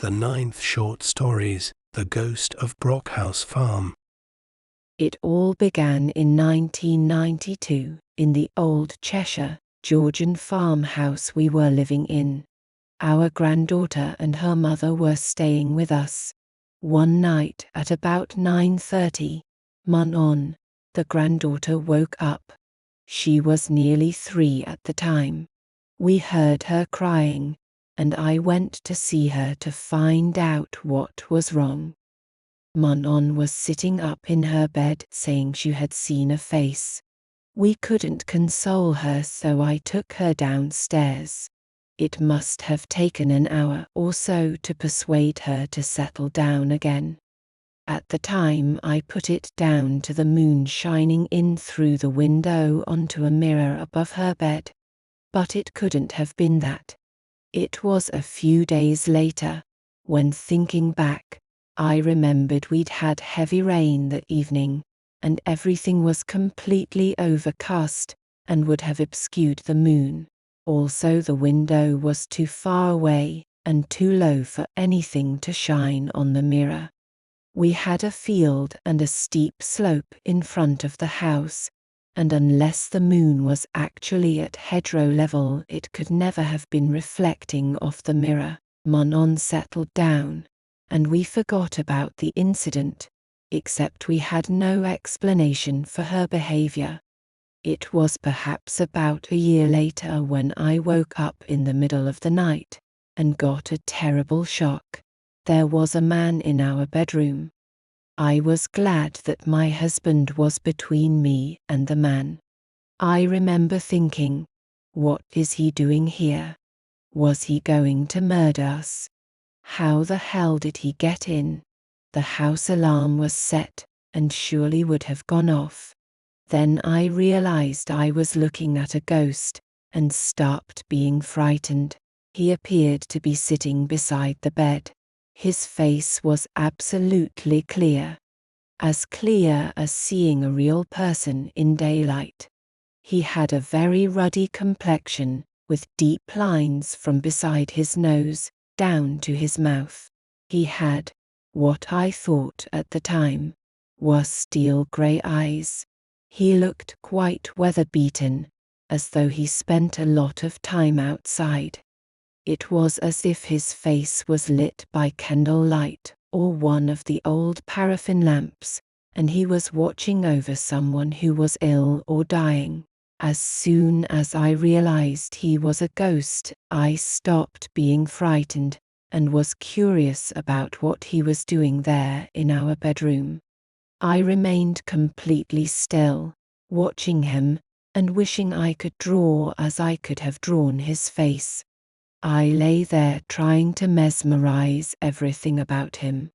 The ninth short stories, The Ghost of Brockhouse Farm. It all began in 1992 in the old Cheshire, Georgian farmhouse we were living in. Our granddaughter and her mother were staying with us. One night at about 9:30, Manon, the granddaughter, woke up. She was nearly 3 at the time. We heard her crying, and I went to see her to find out what was wrong. Manon was sitting up in her bed saying she had seen a face. We couldn't console her, so I took her downstairs. It must have taken an hour or so to persuade her to settle down again. At the time, I put it down to the moon shining in through the window onto a mirror above her bed. But it couldn't have been that. It was a few days later, when thinking back, I remembered we'd had heavy rain that evening, and everything was completely overcast and would have obscured the moon. Also, the window was too far away and too low for anything to shine on the mirror. We had a field and a steep slope in front of the house, and unless the moon was actually at hedgerow level, it could never have been reflecting off the mirror. Manon settled down, and we forgot about the incident, except we had no explanation for her behavior. It was perhaps about a year later when I woke up in the middle of the night and got a terrible shock. There was a man in our bedroom. I was glad that my husband was between me and the man. I remember thinking, what is he doing here? Was he going to murder us? How the hell did he get in? The house alarm was set and surely would have gone off. Then I realized I was looking at a ghost and stopped being frightened. He appeared to be sitting beside the bed. His face was absolutely clear as seeing a real person in daylight. He had a very ruddy complexion with deep lines from beside his nose down to his mouth. He had, what I thought at the time, were steel grey eyes. He looked quite weather-beaten, as though he spent a lot of time outside. It was as if his face was lit by candlelight or one of the old paraffin lamps, and he was watching over someone who was ill or dying. As soon as I realized he was a ghost, I stopped being frightened and was curious about what he was doing there in our bedroom. I remained completely still, watching him and wishing I could draw as I could have drawn his face. I lay there trying to mesmerize everything about him.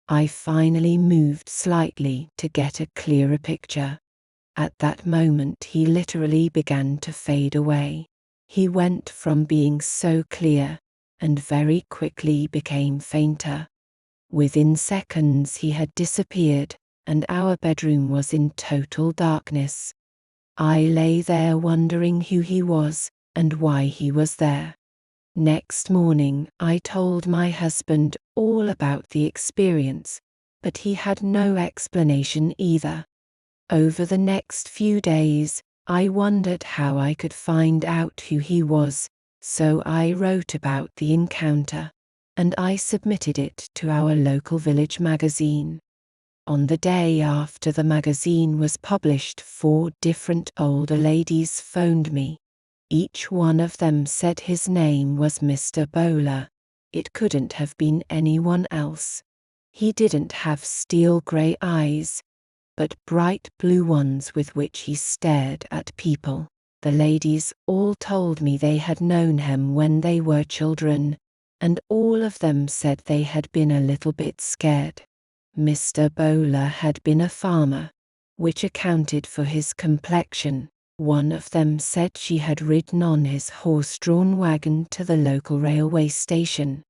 I finally moved slightly to get a clearer picture. At that moment, he literally began to fade away. He went from being so clear and very quickly became fainter. Within seconds, he had disappeared, and our bedroom was in total darkness. I lay there wondering who he was and why he was there. Next morning, I told my husband all about the experience, but he had no explanation either. Over the next few days, I wondered how I could find out who he was, so I wrote about the encounter, and I submitted it to our local village magazine. On the day after the magazine was published, 4 different older ladies phoned me. Each one of them said his name was Mr. Bowler. It couldn't have been anyone else. He didn't have steel grey eyes, but bright blue ones with which he stared at people. The ladies all told me they had known him when they were children, and all of them said they had been a little bit scared. Mr. Bowler had been a farmer, which accounted for his complexion. One of them said she had ridden on his horse-drawn wagon to the local railway station.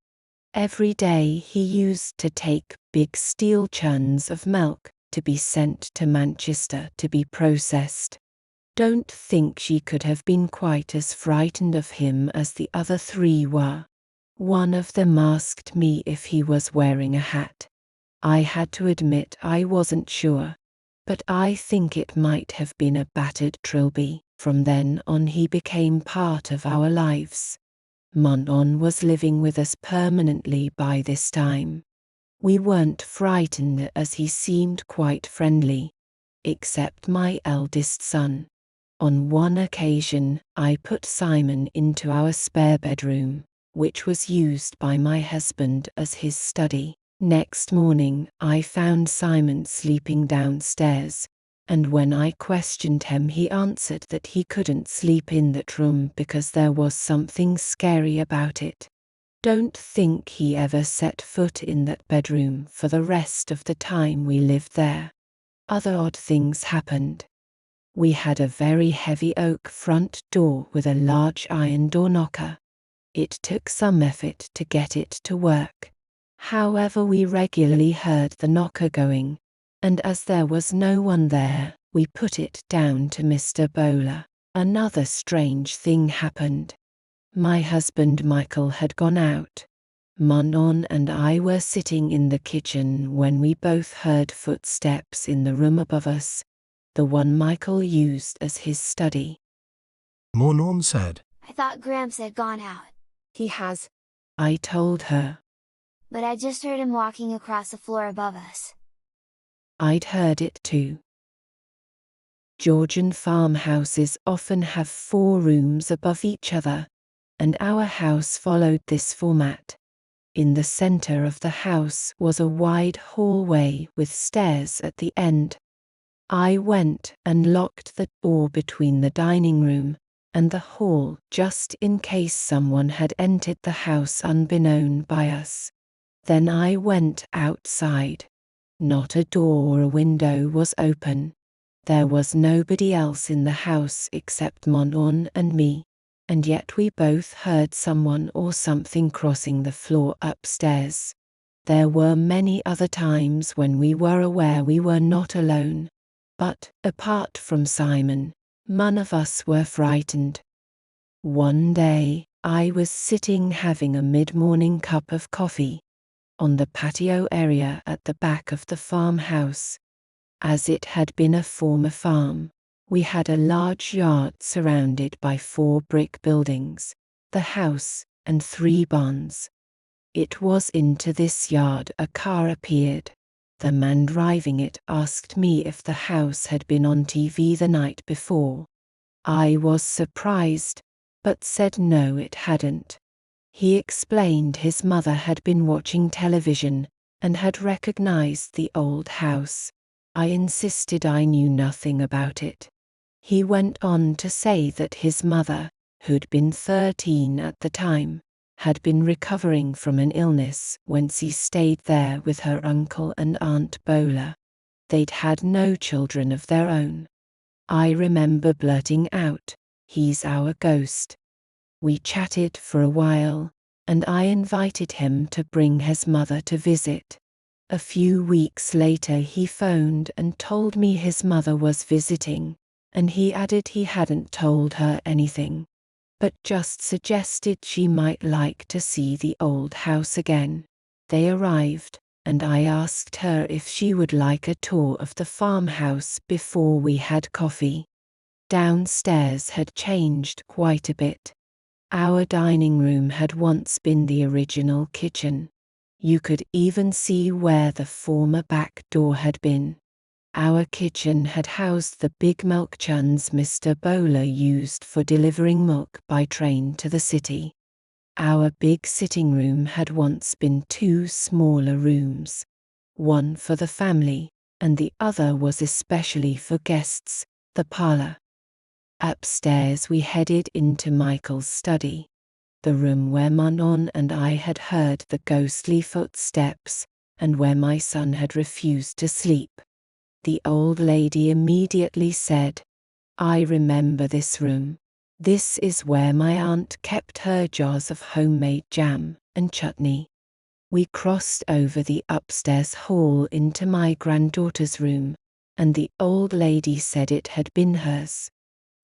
Every day he used to take big steel churns of milk to be sent to Manchester to be processed. Don't think she could have been quite as frightened of him as the other 3 were. One of them asked me if he was wearing a hat. I had to admit I wasn't sure, but I think it might have been a battered trilby. From then on he became part of our lives. Manon was living with us permanently by this time. We weren't frightened as he seemed quite friendly, except my eldest son. On one occasion, I put Simon into our spare bedroom, which was used by my husband as his study. Next morning, I found Simon sleeping downstairs, and when I questioned him, he answered that he couldn't sleep in that room because there was something scary about it. Don't think he ever set foot in that bedroom for the rest of the time we lived there. Other odd things happened. We had a very heavy oak front door with a large iron door knocker. It took some effort to get it to work. However, we regularly heard the knocker going, and as there was no one there, we put it down to Mr. Bowler. Another strange thing happened. My husband Michael had gone out. Manon and I were sitting in the kitchen when we both heard footsteps in the room above us, the one Michael used as his study. Manon said. I thought Gramps had gone out. He has, I told her. But I just heard him walking across the floor above us. I'd heard it too. Georgian farmhouses often have 4 rooms above each other, and our house followed this format. In the center of the house was a wide hallway with stairs at the end. I went and locked the door between the dining room and the hall just in case someone had entered the house unbeknown by us. Then I went outside. Not a door or a window was open. There was nobody else in the house except Manon and me, and yet we both heard someone or something crossing the floor upstairs. There were many other times when we were aware we were not alone, but, apart from Simon, none of us were frightened. One day, I was sitting having a mid-morning cup of coffee on the patio area at the back of the farmhouse. As it had been a former farm, we had a large yard surrounded by 4 brick buildings, the house, and 3 barns. It was into this yard a car appeared. The man driving it asked me if the house had been on TV the night before. I was surprised, but said no, it hadn't. He explained his mother had been watching television and had recognized the old house. I insisted I knew nothing about it. He went on to say that his mother, who'd been 13 at the time, had been recovering from an illness when she stayed there with her uncle and Aunt Bowler. They'd had no children of their own. I remember blurting out, "He's our ghost." We chatted for a while, and I invited him to bring his mother to visit. A few weeks later he phoned and told me his mother was visiting, and he added he hadn't told her anything, but just suggested she might like to see the old house again. They arrived, and I asked her if she would like a tour of the farmhouse before we had coffee. Downstairs had changed quite a bit. Our dining room had once been the original kitchen. You could even see where the former back door had been. Our kitchen had housed the big milk churns Mr. Bowler used for delivering milk by train to the city. Our big sitting room had once been 2 smaller rooms, one for the family, and the other was especially for guests, the parlor. Upstairs we headed into Michael's study, the room where Manon and I had heard the ghostly footsteps, and where my son had refused to sleep. The old lady immediately said, "I remember this room. This is where my aunt kept her jars of homemade jam and chutney." We crossed over the upstairs hall into my granddaughter's room, and the old lady said it had been hers.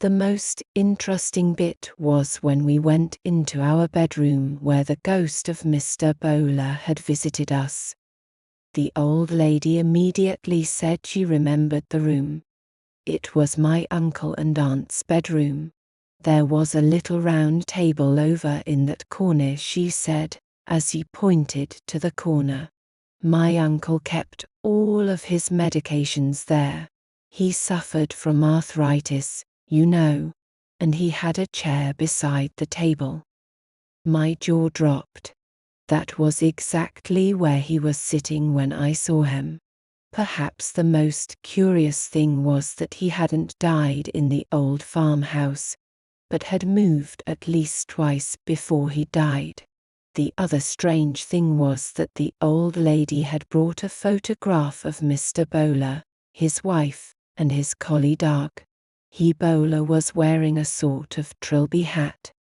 The most interesting bit was when we went into our bedroom where the ghost of Mr. Bowler had visited us. The old lady immediately said she remembered the room. It was my uncle and aunt's bedroom. There was a little round table over in that corner, she said, as he pointed to the corner. My uncle kept all of his medications there. He suffered from arthritis, you know, and he had a chair beside the table. My jaw dropped. That was exactly where he was sitting when I saw him. Perhaps the most curious thing was that he hadn't died in the old farmhouse, but had moved at least twice before he died. The other strange thing was that the old lady had brought a photograph of Mr. Bowler, his wife, and his collie dog. Bowler was wearing a sort of trilby hat,